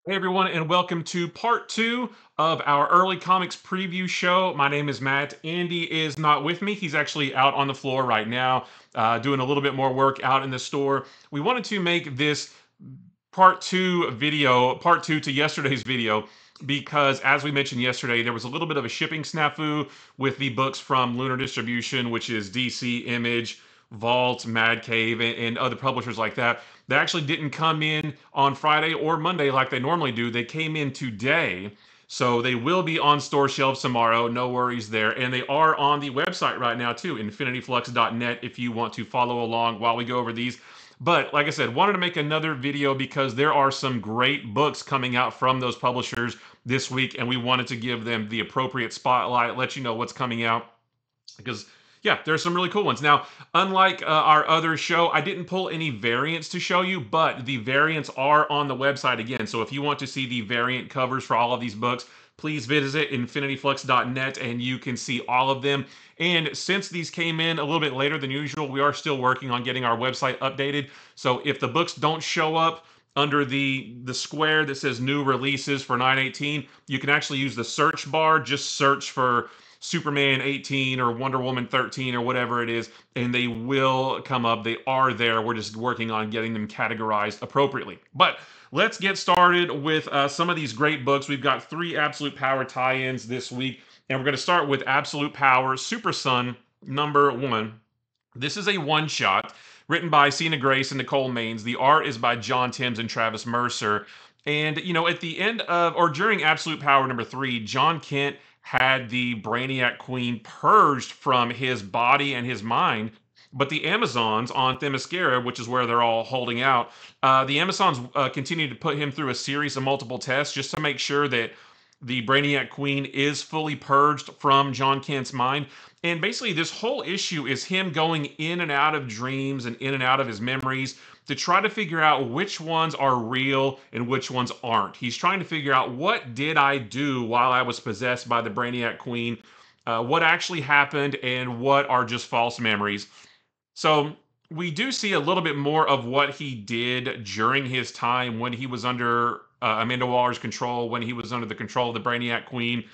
Hey everyone, and welcome to part two of our early comics preview show. My name is Matt. Andy is not with me. He's actually out on the floor right now, doing a little bit more work out in the store. We wanted to make this part two to yesterday's video, because as we mentioned yesterday, there was a little bit of a shipping snafu with the books from Lunar Distribution, which is DC, Image, Vault, Mad Cave, and other publishers like that. They actually didn't come in on Friday or Monday like they normally do. They came in today. So they will be on store shelves tomorrow. No worries there. And they are on the website right now too, infinityflux.net, if you want to follow along while we go over these. But like I said, wanted to make another video because there are some great books coming out from those publishers this week, and we wanted to give them the appropriate spotlight, let you know what's coming out, because yeah, there's some really cool ones. Now, unlike our other show, I didn't pull any variants to show you, but the variants are on the website again. So if you want to see the variant covers for all of these books, please visit infinityflux.net and you can see all of them. And since these came in a little bit later than usual, we are still working on getting our website updated. So if the books don't show up under the square that says new releases for 9/18, you can actually use the search bar. Just search for Superman 18 or Wonder Woman 13 or whatever it is, and they will come up. They are there. We're just working on getting them categorized appropriately. But let's get started with some of these great books. We've got 3 Absolute Power tie-ins this week, and we're going to start with Absolute Power Super Sun #1. This is a one-shot written by Sina Grace and Nicole Maines. The art is by John Timms and Travis Mercer. And, you know, at the end of, or during Absolute Power #3, John Kent had the Brainiac Queen purged from his body and his mind. But the Amazons on Themyscira, which is where they're all holding out, the Amazons continue to put him through a series of multiple tests just to make sure that the Brainiac Queen is fully purged from John Kent's mind. And basically, this whole issue is him going in and out of dreams and in and out of his memories to try to figure out which ones are real and which ones aren't. He's trying to figure out, what did I do while I was possessed by the Brainiac Queen? What actually happened, and what are just false memories? So we do see a little bit more of what he did during his time when he was under Amanda Waller's control, when he was under the control of the Brainiac Queen.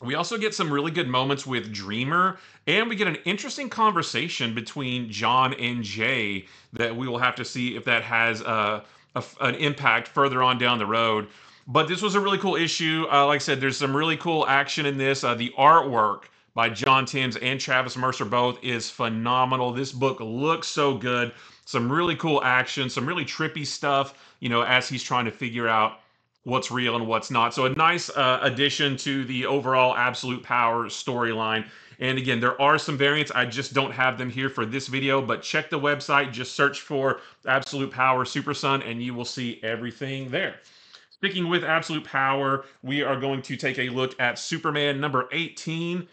We also get some really good moments with Dreamer, and we get an interesting conversation between John and Jay that we will have to see if that has an impact further on down the road. But this was a really cool issue. Like I said, there's some really cool action in this. The artwork by John Timms and Travis Mercer both is phenomenal. This book looks so good. Some really cool action, some really trippy stuff, you know, as he's trying to figure out what's real and what's not. So a nice addition to the overall Absolute Power storyline. And again, there are some variants. I just don't have them here for this video, but check the website. Just search for Absolute Power Super Sun and you will see everything there. Sticking with Absolute Power, we are going to take a look at Superman #18.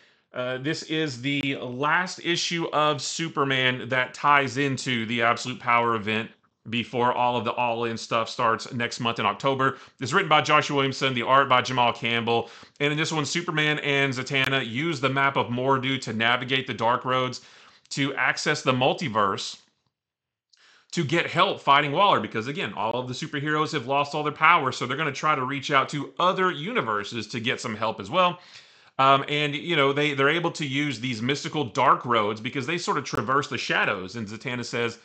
This is the last issue of Superman that ties into the Absolute Power event before all of the All-In stuff starts next month in October. This is written by Joshua Williamson, the art by Jamal Campbell. And in this one, Superman and Zatanna use the map of Mordu to navigate the Dark Roads to access the multiverse to get help fighting Waller, because again, all of the superheroes have lost all their power, so they're going to try to reach out to other universes to get some help as well. And you know, they're able to use these mystical dark roads because they sort of traverse the shadows. And Zatanna says,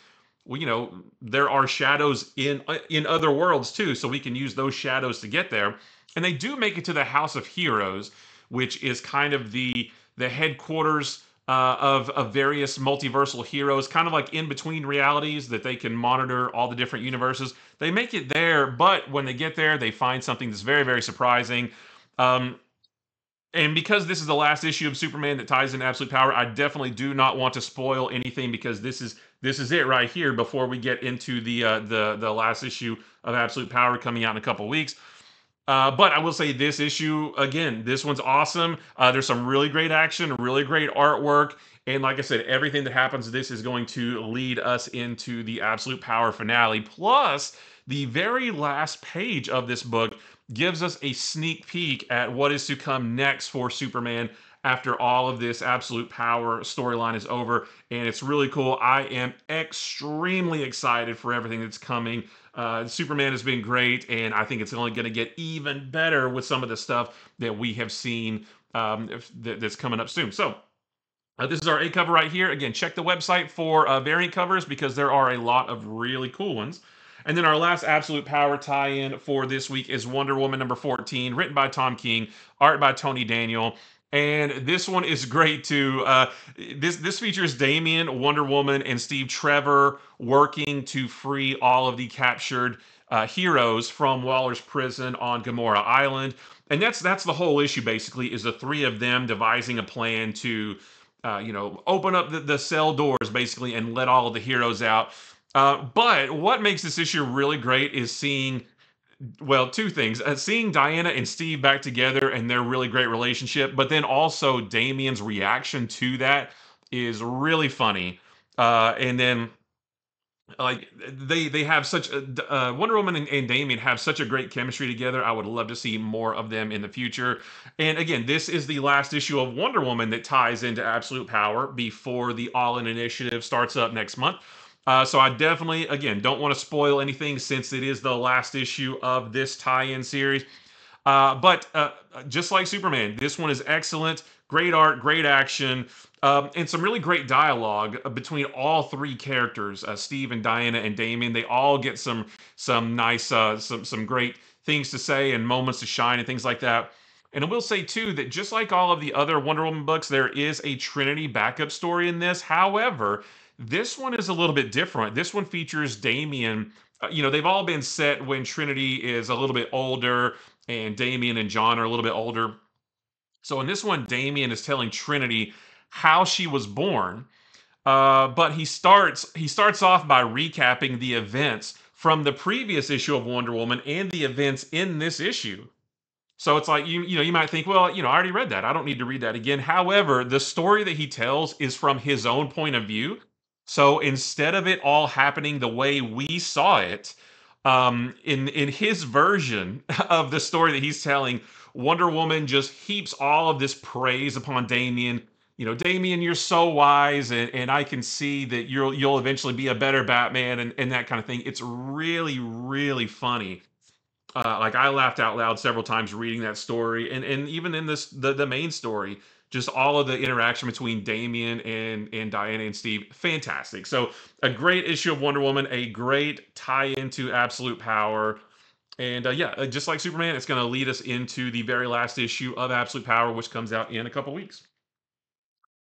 well, you know, there are shadows in other worlds too, so we can use those shadows to get there. And they do make it to the House of Heroes, which is kind of the headquarters of various multiversal heroes, kind of like in between realities that they can monitor all the different universes. They make it there, but when they get there, they find something that's very, very surprising. And because this is the last issue of Superman that ties in Absolute Power, I definitely do not want to spoil anything, because this is it right here before we get into the last issue of Absolute Power coming out in a couple weeks. But I will say, this issue, again, this one's awesome. There's some really great action, really great artwork, and like I said, everything that happens to this is going to lead us into the Absolute Power finale. Plus, the very last page of this book gives us a sneak peek at what is to come next for Superman after all of this Absolute Power storyline is over. And it's really cool. I am extremely excited for everything that's coming. Superman has been great, and I think it's only going to get even better with some of the stuff that we have seen that's coming up soon. So, this is our A cover right here. Again, check the website for variant covers because there are a lot of really cool ones. And then our last Absolute Power tie-in for this week is Wonder Woman number 14, written by Tom King, art by Tony Daniel. And this one is great too. This features Damian, Wonder Woman, and Steve Trevor working to free all of the captured heroes from Waller's prison on Gamora Island. And that's the whole issue basically, is the three of them devising a plan to open up the cell doors basically and let all of the heroes out. But what makes this issue really great is seeing, well, two things. Seeing Diana and Steve back together and their really great relationship, but then also Damien's reaction to that is really funny. And then like they have such Wonder Woman and Damien have such a great chemistry together. I would love to see more of them in the future. And again, this is the last issue of Wonder Woman that ties into Absolute Power before the All In Initiative starts up next month. So I definitely, again, don't want to spoil anything since it is the last issue of this tie-in series. But just like Superman, this one is excellent. Great art, great action, and some really great dialogue between all three characters, Steve and Diana and Damien. They all get some nice, some great things to say and moments to shine and things like that. And I will say too that just like all of the other Wonder Woman books, there is a Trinity backup story in this. However, this one is a little bit different. This one features Damien. They've all been set when Trinity is a little bit older and Damien and John are a little bit older. So in this one, Damien is telling Trinity how she was born, but he starts off by recapping the events from the previous issue of Wonder Woman and the events in this issue. So it's like you might think, well, I already read that. I don't need to read that again. However, the story that he tells is from his own point of view. So instead of it all happening the way we saw it, in his version of the story that he's telling, Wonder Woman just heaps all of this praise upon Damien. Damien, you're so wise, and I can see that you'll eventually be a better Batman and that kind of thing. It's really, really funny. Like I laughed out loud several times reading that story, and even in the main story, just all of the interaction between Damien and Diana and Steve, fantastic. So a great issue of Wonder Woman, a great tie into Absolute Power, and just like Superman, it's going to lead us into the very last issue of Absolute Power, which comes out in a couple weeks.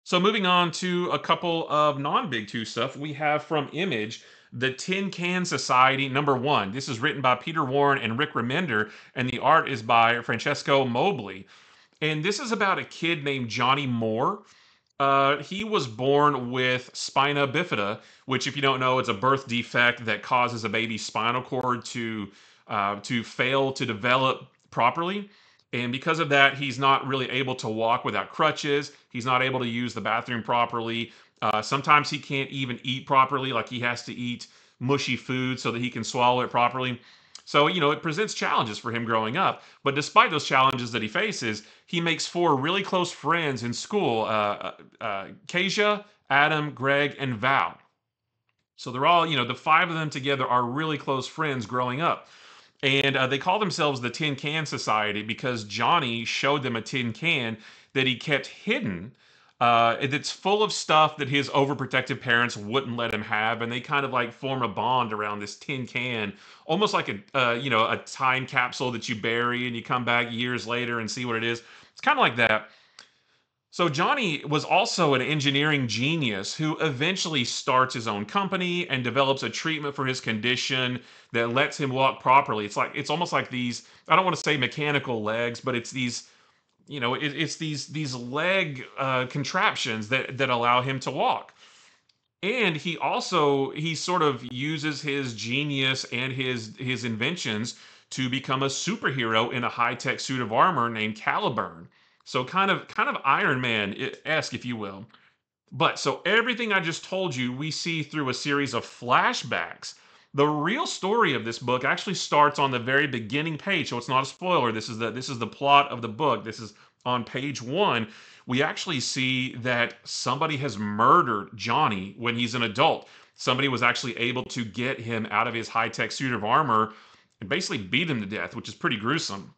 So moving on to a couple of non-Big Two stuff, we have from Image the Tin Can Society #1. This is written by Peter Warren and Rick Remender, and the art is by Francesco Mobley. And this is about a kid named Johnny Moore. He was born with spina bifida, which, if you don't know, it's a birth defect that causes a baby's spinal cord to fail to develop properly. And because of that, he's not really able to walk without crutches. He's not able to use the bathroom properly. Sometimes he can't even eat properly, like he has to eat mushy food so that he can swallow it properly. So, it presents challenges for him growing up. But despite those challenges that he faces, he makes four really close friends in school: Kasia, Adam, Greg, and Val. So they're all, the five of them together are really close friends growing up. And they call themselves the Tin Can Society because Johnny showed them a tin can that he kept hidden. That's full of stuff that his overprotective parents wouldn't let him have, and they kind of like form a bond around this tin can, almost like a time capsule that you bury and you come back years later and see what it is. It's kind of like that. So Johnny was also an engineering genius who eventually starts his own company and develops a treatment for his condition that lets him walk properly. It's almost like these, I don't want to say mechanical legs, but it's these, it's these leg contraptions that allow him to walk. And he sort of uses his genius and his inventions to become a superhero in a high-tech suit of armor named Caliburn. So kind of Iron Man-esque, if you will. But so everything I just told you, we see through a series of flashbacks. The real story of this book actually starts on the very beginning page, so it's not a spoiler. This is the plot of the book. This is on page one. We actually see that somebody has murdered Johnny when he's an adult. Somebody was actually able to get him out of his high-tech suit of armor and basically beat him to death, which is pretty gruesome.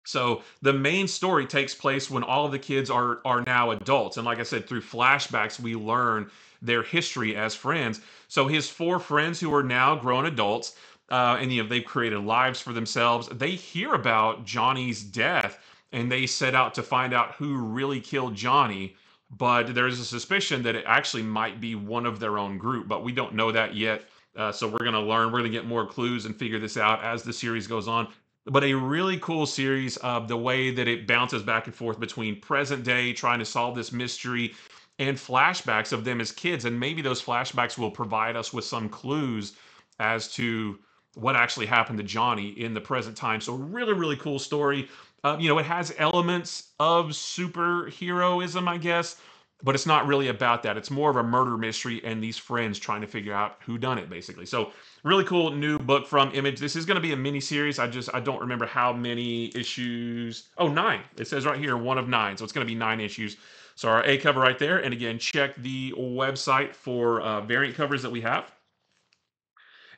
So the main story takes place when all of the kids are now adults, and like I said, through flashbacks we learn their history as friends. So his four friends who are now grown adults, and they've created lives for themselves. They hear about Johnny's death, and they set out to find out who really killed Johnny. But there's a suspicion that it actually might be one of their own group, but we don't know that yet. So we're going to learn. We're going to get more clues and figure this out as the series goes on, but a really cool series of the way that it bounces back and forth between present day trying to solve this mystery and flashbacks of them as kids, and maybe those flashbacks will provide us with some clues as to what actually happened to Johnny in the present time. So really, really cool story. It has elements of superheroism, I guess, but it's not really about that. It's more of a murder mystery and these friends trying to figure out who done it, basically. So really cool new book from Image. This is going to be a mini series. I don't remember how many issues. Oh, 9. It says right here, one of 9. So it's going to be 9 issues. So our A cover right there. And again, check the website for variant covers that we have.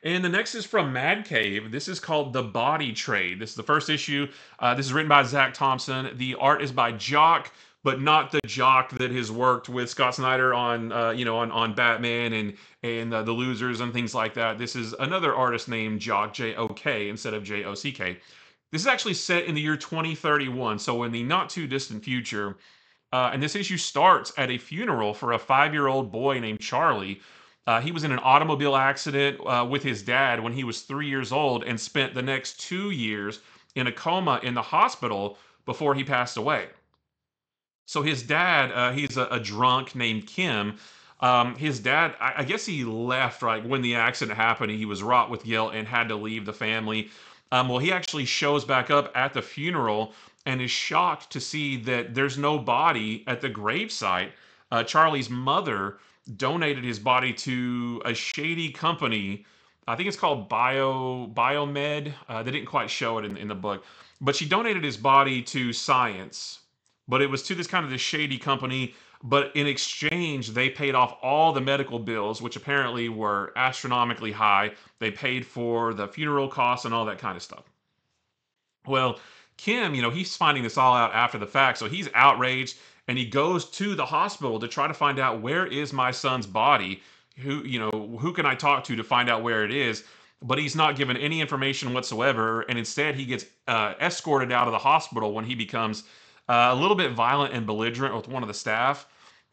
And the next is from Mad Cave. This is called The Body Trade. This is the first issue. This is written by Zach Thompson. The art is by Jock, but not the Jock that has worked with Scott Snyder on, on Batman and the Losers and things like that. This is another artist named Jock, J-O-K, instead of J-O-C-K. This is actually set in the year 2031, so in the not too distant future. And this issue starts at a funeral for a 5-year-old boy named Charlie. He was in an automobile accident with his dad when he was 3 years old and spent the next 2 years in a coma in the hospital before he passed away. So his dad, he's a drunk named Kim. His dad, I guess he left right when the accident happened. He was wrought with guilt and had to leave the family. Well, he actually shows back up at the funeral and is shocked to see that there's no body at the gravesite. Charlie's mother donated his body to a shady company. I think it's called Biomed. They didn't quite show it in the book, but she donated his body to science. But it was to this shady company. But in exchange, they paid off all the medical bills, which apparently were astronomically high. They paid for the funeral costs and all that kind of stuff. Well, Kim, he's finding this all out after the fact, so he's outraged and he goes to the hospital to try to find out where is my son's body. Who can I talk to find out where it is? But he's not given any information whatsoever, and instead he gets escorted out of the hospital when he becomes a little bit violent and belligerent with one of the staff.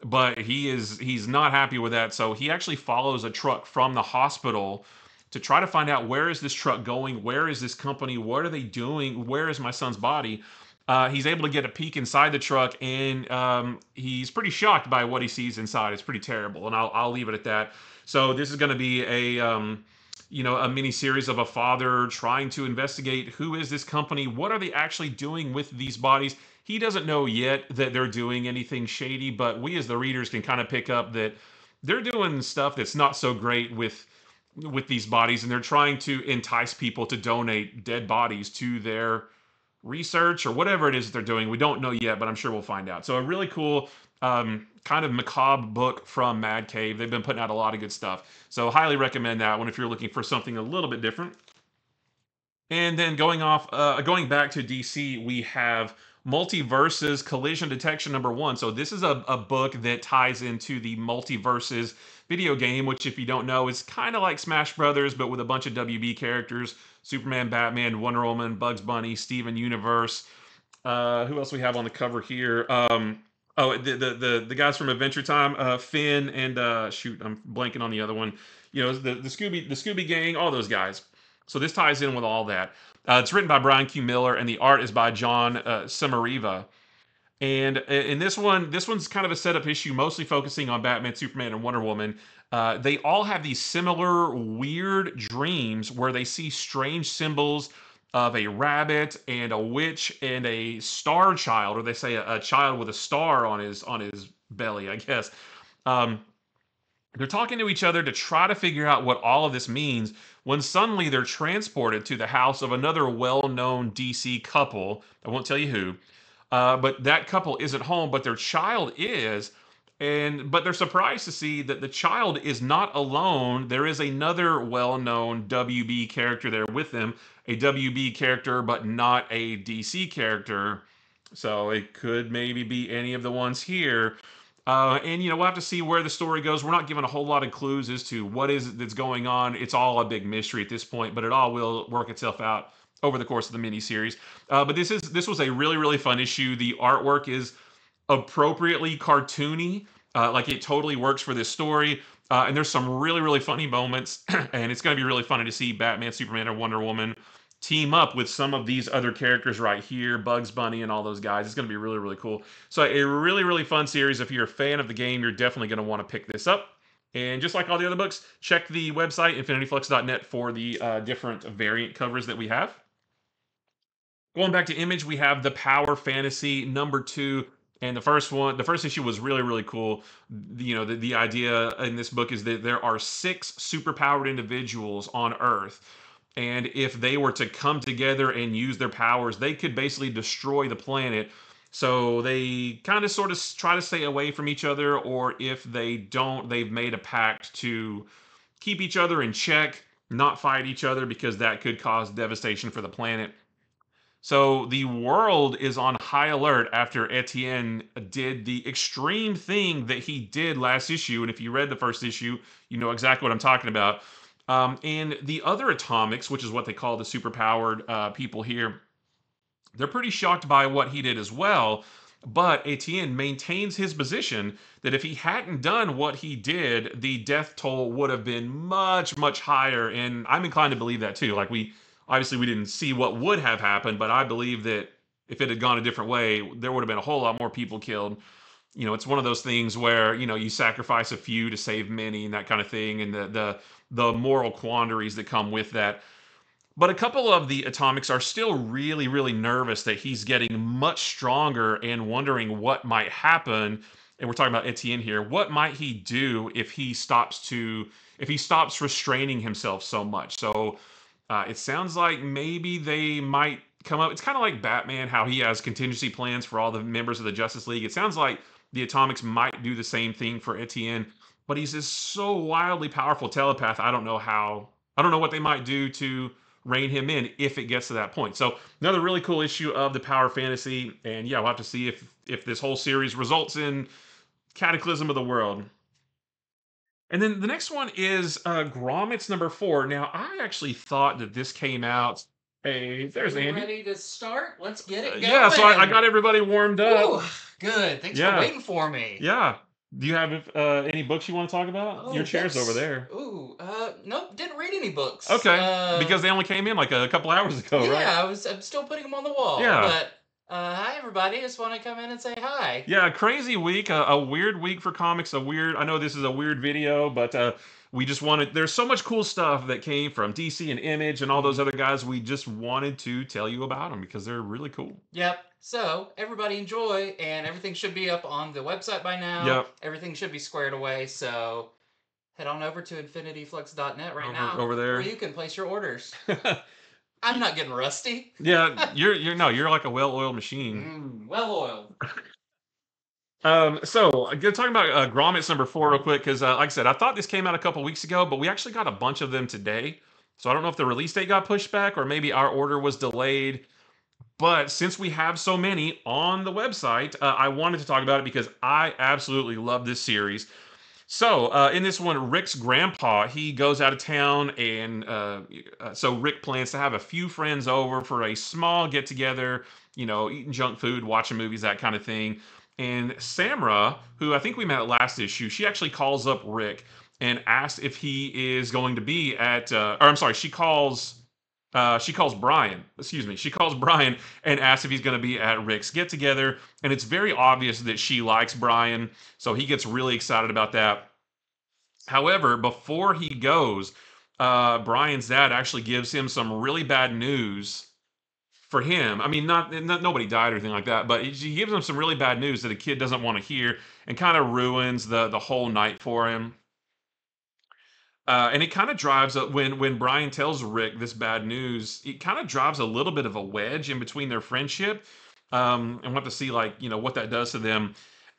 But he's not happy with that, so he actually follows a truck from the hospital to try to find out where is this truck going, where is this company, what are they doing, where is my son's body. He's able to get a peek inside the truck, and he's pretty shocked by what he sees inside. It's pretty terrible, and I'll leave it at that. So this is going to be a mini series of a father trying to investigate who is this company, what are they actually doing with these bodies. He doesn't know yet that they're doing anything shady, but we as the readers can kind of pick up that they're doing stuff that's not so great with these bodies, and they're trying to entice people to donate dead bodies to their research or whatever it is that they're doing. We don't know yet, but I'm sure we'll find out. So a really cool kind of macabre book from Mad Cave. They've been putting out a lot of good stuff. So highly recommend that one if you're looking for something a little bit different. And then going back to DC, we have Multiversus Collision Detection #1. So this is a book that ties into the Multiversus video game, which if you don't know is kind of like Smash Brothers, but with a bunch of WB characters: Superman, Batman, Wonder Woman, Bugs Bunny, Steven Universe. Who else we have on the cover here? The guys from Adventure Time, Finn and shoot, I'm blanking on the other one. The Scooby Gang, all those guys. So this ties in with all that. It's written by Brian Q. Miller, and the art is by John Samariva. And in this one's kind of a setup issue, mostly focusing on Batman, Superman, and Wonder Woman. They all have these similar weird dreams where they see strange symbols of a rabbit and a witch and a star child, or they say a child with a star on his belly, I guess. They're talking to each other to try to figure out what all of this means, when suddenly they're transported to the house of another well-known DC couple. I won't tell you who, but that couple isn't home, but their child is. But they're surprised to see that the child is not alone. There is another well-known WB character there with them, a WB character, but not a DC character. So it could maybe be any of the ones here. And we'll have to see where the story goes. We're not given a whole lot of clues as to what is it that's going on. It's all a big mystery at this point, but it all will work itself out over the course of the miniseries. But this was a really fun issue. The artwork is appropriately cartoony. Like it totally works for this story. And there's some really funny moments, and it's going to be really funny to see Batman, Superman, or Wonder Woman team up with some of these other characters right here, Bugs Bunny and all those guys. It's going to be really cool. So a really fun series. If you're a fan of the game, you're definitely going to want to pick this up. And just like all the other books, check the website, infinityflux.net, for the different variant covers that we have. Going back to Image, we have the Power Fantasy #2. And the first issue was really cool. The idea in this book is that there are 6 superpowered individuals on Earth. And if they were to come together and use their powers, they could basically destroy the planet. So they kind of sort of try to stay away from each other, or if they don't, they've made a pact to keep each other in check, not fight each other, because that could cause devastation for the planet. So the world is on high alert after Etienne did the extreme thing that he did last issue. And if you read the first issue, you know exactly what I'm talking about. And the other atomics, which is what they call the superpowered people here, they're pretty shocked by what he did as well. But Etienne maintains his position that if he hadn't done what he did, the death toll would have been much higher. And I'm inclined to believe that too. Like obviously we didn't see what would have happened, but I believe that if it had gone a different way, there would have been a whole lot more people killed. It's one of those things where you sacrifice a few to save many and that kind of thing, and the moral quandaries that come with that. But a couple of the atomics are still really nervous that he's getting much stronger and wondering what might happen. And we're talking about Etienne here. What might he do if he stops restraining himself so much? So it sounds like maybe they might come up. It's kind of like Batman, how he has contingency plans for all the members of the Justice League. It sounds like the atomics might do the same thing for Etienne, but he's this so wildly powerful telepath. I don't know what they might do to rein him in if it gets to that point. So another really cool issue of the Power Fantasy, and yeah, we'll have to see if this whole series results in Cataclysm of the World. And then the next one is Grommets #4. Now, I actually thought that this came out. Hey, there's Andy. Ready to start? Let's get it going. Yeah, so I got everybody warmed up. Ooh, good. Thanks for waiting for me. Yeah. Do you have any books you want to talk about? Oh, Your chair's over there. Ooh, nope, didn't read any books. Okay, because they only came in like a couple hours ago, right? Yeah, I'm still putting them on the wall. Yeah. But hi everybody, just want to come in and say hi. Yeah, crazy week, a weird week for comics. I know this is a weird video, but we just wanted. There's so much cool stuff that came from DC and Image and all those other guys. We just wanted to tell you about them because they're really cool. Yep. So everybody enjoy, and everything should be up on the website by now. Yep. Everything should be squared away. So head on over to infinityflux.net now. Over there, where you can place your orders. I'm not getting rusty. Yeah, you're like a well-oiled machine. Well-oiled. So I'm gonna talk about Grommets #4 real quick because, like I said, I thought this came out a couple weeks ago, but we actually got a bunch of them today. So I don't know if the release date got pushed back or maybe our order was delayed. But since we have so many on the website, I wanted to talk about it because I absolutely love this series. So in this one, Rick's grandpa, he goes out of town, and so Rick plans to have a few friends over for a small get-together, eating junk food, watching movies, that kind of thing. And Samra, who I think we met last issue, she actually calls up Rick and asks if he is going to be at, or I'm sorry, she calls Brian. Excuse me. She calls Brian and asks if he's going to be at Rick's get-together. And it's very obvious that she likes Brian, so he gets really excited about that. However, before he goes, Brian's dad actually gives him some really bad news for him. I mean, not nobody died or anything like that, but he gives him some really bad news that a kid doesn't want to hear and kind of ruins the whole night for him. And it kind of drives up when Brian tells Rick this bad news. It kind of drives a little bit of a wedge in between their friendship, and we'll have to see like what that does to them.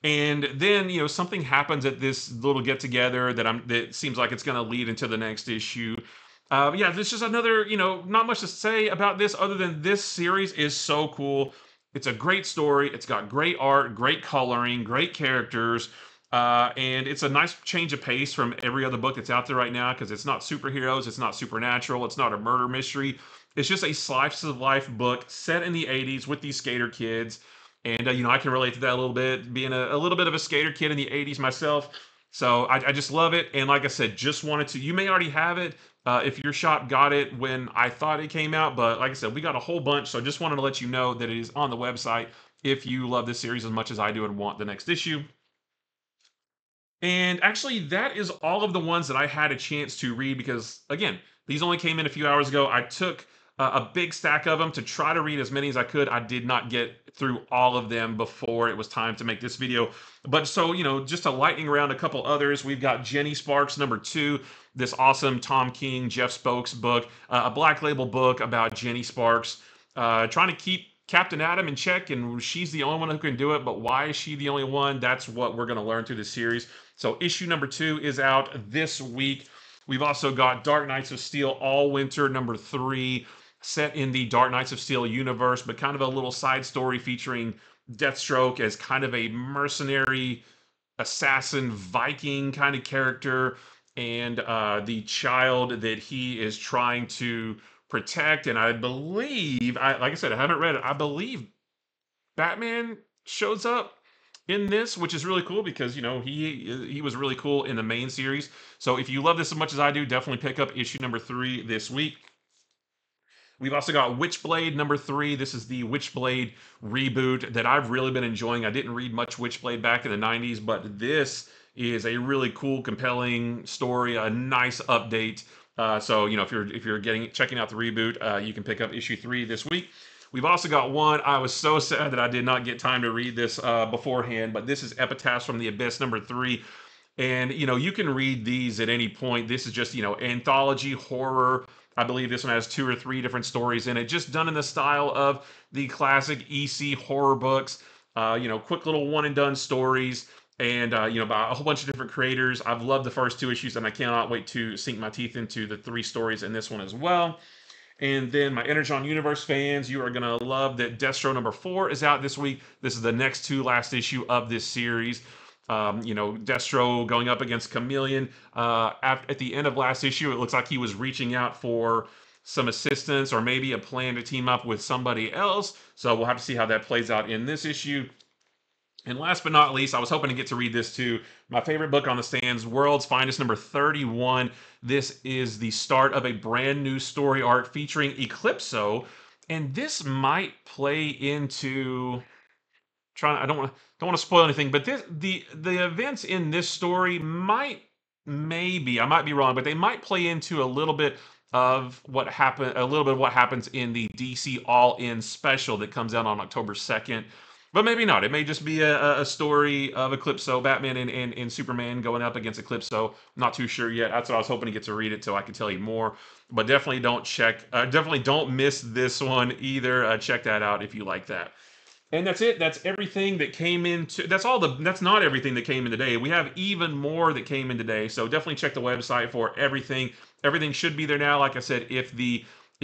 And then something happens at this little get together that seems like it's going to lead into the next issue. Yeah, this is another not much to say about this other than this series is so cool. It's a great story. It's got great art, great coloring, great characters. And it's a nice change of pace from every other book that's out there right now because it's not superheroes, it's not supernatural, it's not a murder mystery. It's just a slice of life book set in the 80s with these skater kids. And, I can relate to that a little bit, being a little bit of a skater kid in the 80s myself. So I just love it. And like I said, just wanted to, you may already have it if your shop got it when I thought it came out. But like I said, we got a whole bunch. So I just wanted to let you know that it is on the website if you love this series as much as I do and want the next issue. And actually, that is all of the ones that I had a chance to read because, again, these only came in a few hours ago. I took a big stack of them to try to read as many as I could. I did not get through all of them before it was time to make this video. But so, just a lightning round, a couple others. We've got Jenny Sparks, #2, this awesome Tom King, Jeff Spokes book, a Black Label book about Jenny Sparks, trying to keep Captain Atom in check, and she's the only one who can do it. But why is she the only one? That's what we're going to learn through the series. So issue #2 is out this week. We've also got Dark Knights of Steel Allwinter #3, set in the Dark Knights of Steel universe, but kind of a little side story featuring Deathstroke as kind of a mercenary assassin Viking kind of character, and the child that he is trying to protect. And I believe, like I said, I haven't read it. I believe Batman shows up in this, which is really cool because he was really cool in the main series. So if you love this as much as I do, definitely pick up issue #3 this week. We've also got Witchblade #3. This is the Witchblade reboot that I've really been enjoying. I didn't read much Witchblade back in the 90s, but this is a really cool, compelling story, a nice update. So if you're checking out the reboot, you can pick up issue 3 this week. We've also got one. I was so sad that I did not get time to read this beforehand, but this is Epitaphs from the Abyss #3. And you can read these at any point. This is just anthology horror. I believe this one has 2 or 3 different stories in it, just done in the style of the classic EC horror books. Quick little one and done stories, and by a whole bunch of different creators. I've loved the first 2 issues, and I cannot wait to sink my teeth into the 3 stories in this one as well. And then my Energon Universe fans, you are going to love that Destro #4 is out this week. This is the next to last issue of this series. Destro going up against Chameleon. At the end of last issue, it looks like he was reaching out for some assistance or maybe a plan to team up with somebody else. So we'll have to see how that plays out in this issue. And last but not least, I was hoping to get to read this too. My favorite book on the stands, World's Finest #31. This is the start of a brand new story arc featuring Eclipso. And this might play into I don't want to spoil anything, but the events in this story I might be wrong, but they might play into a little bit of what happens in the DC All In special that comes out on October 2nd. But maybe not. It may just be a story of Eclipso, Batman and Superman going up against Eclipso. Not too sure yet. That's what I was hoping to get to read it so I could tell you more. But definitely definitely don't miss this one either. Check that out if you like that. And that's it. That's everything that came into. That's not everything that came in today. We have even more that came in today. So definitely check the website for everything. Everything should be there now. Like I said, if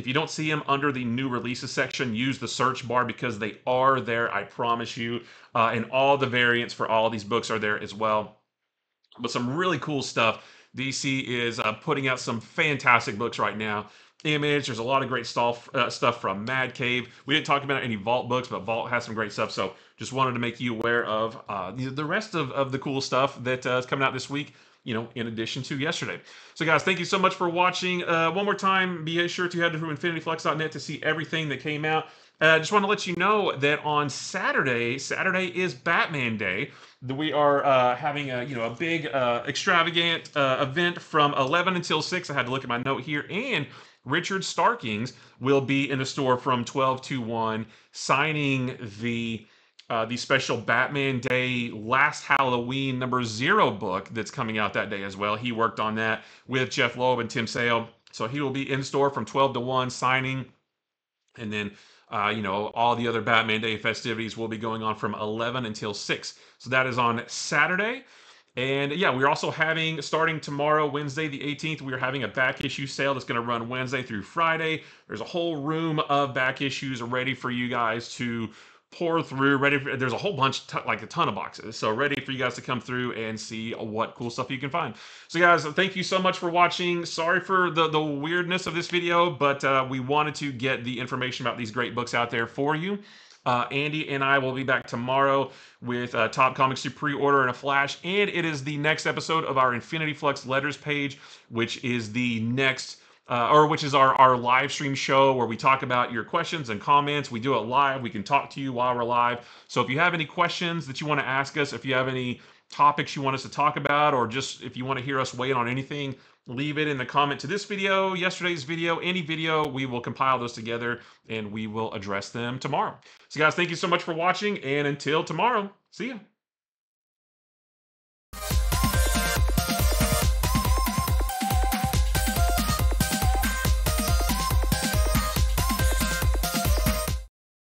you don't see them under the new releases section, use the search bar because they are there. I promise you. And all the variants for all of these books are there as well. But some really cool stuff. DC is putting out some fantastic books right now. Image, there's a lot of great stuff from Mad Cave. We didn't talk about any Vault books, but Vault has some great stuff. So just wanted to make you aware of the rest of the cool stuff that is coming out this week, in addition to yesterday. So guys, thank you so much for watching. One more time, be sure to head to infinityflux.net to see everything that came out. Just want to let you know that on Saturday is Batman Day. We are having a big extravagant event from 11 until 6. I had to look at my note here, and Richard Starkings will be in the store from 12 to 1 signing the the special Batman Day Last Halloween #0 book that's coming out that day as well. He worked on that with Jeff Loeb and Tim Sale. So he will be in store from 12 to 1 signing. And then, all the other Batman Day festivities will be going on from 11 until 6. So that is on Saturday. And yeah, we're also having, starting tomorrow, Wednesday the 18th, we're having a back issue sale that's going to run Wednesday through Friday. There's a whole room of back issues ready for you guys to pour through. There's a whole bunch, like a ton of boxes. So ready for you guys to come through and see what cool stuff you can find. So guys, thank you so much for watching. Sorry for the weirdness of this video, but we wanted to get the information about these great books out there for you. Andy and I will be back tomorrow with top comics to pre-order in a flash, and it is the next episode of our Infinity Flux letters page, which is the next which is our live stream show where we talk about your questions and comments. We do it live. We can talk to you while we're live. So if you have any questions that you want to ask us, if you have any topics you want us to talk about, or just if you want to hear us weigh in on anything, leave it in the comment to this video, yesterday's video, any video. We will compile those together and we will address them tomorrow. So guys, thank you so much for watching, and until tomorrow, see ya.